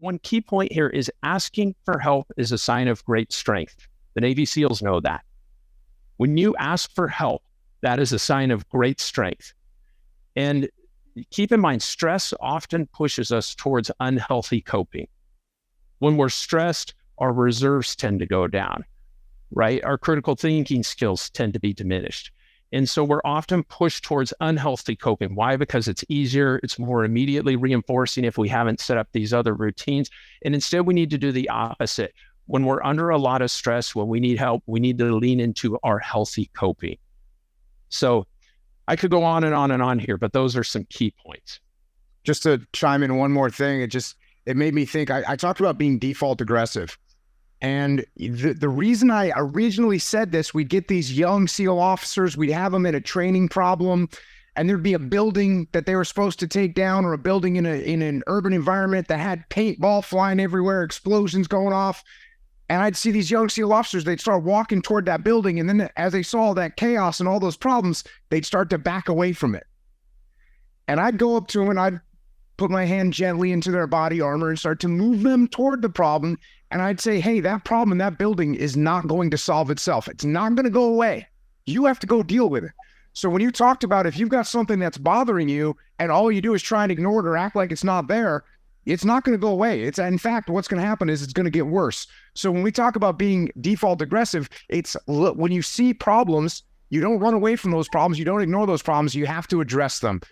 one key point here is asking for help is a sign of great strength. The Navy SEALs know that. When you ask for help, that is a sign of great strength. And keep in mind, stress often pushes us towards unhealthy coping. When we're stressed, our reserves tend to go down, right? Our critical thinking skills tend to be diminished. And so we're often pushed towards unhealthy coping. Why? Because it's easier, it's more immediately reinforcing if we haven't set up these other routines. And instead, we need to do the opposite. When we're under a lot of stress, when we need help, we need to lean into our healthy coping. So I could go on and on and on here, but those are some key points. Just to chime in one more thing, it made me think, I talked about being default aggressive. And the reason I originally said this, we'd get these young SEAL officers, we'd have them in a training problem, and there'd be a building that they were supposed to take down, or a building in an urban environment that had paintball flying everywhere, explosions going off. And I'd see these young SEAL officers, they'd start walking toward that building. And then as they saw that chaos and all those problems, they'd start to back away from it. And I'd go up to them and I'd put my hand gently into their body armor and start to move them toward the problem. And I'd say, hey, that problem in that building is not going to solve itself. It's not going to go away. You have to go deal with it. So when you talked about if you've got something that's bothering you and all you do is try and ignore it or act like it's not there, it's not going to go away. It's, in fact, what's going to happen is it's going to get worse. So when we talk about being default aggressive, it's when you see problems, you don't run away from those problems. You don't ignore those problems. You have to address them.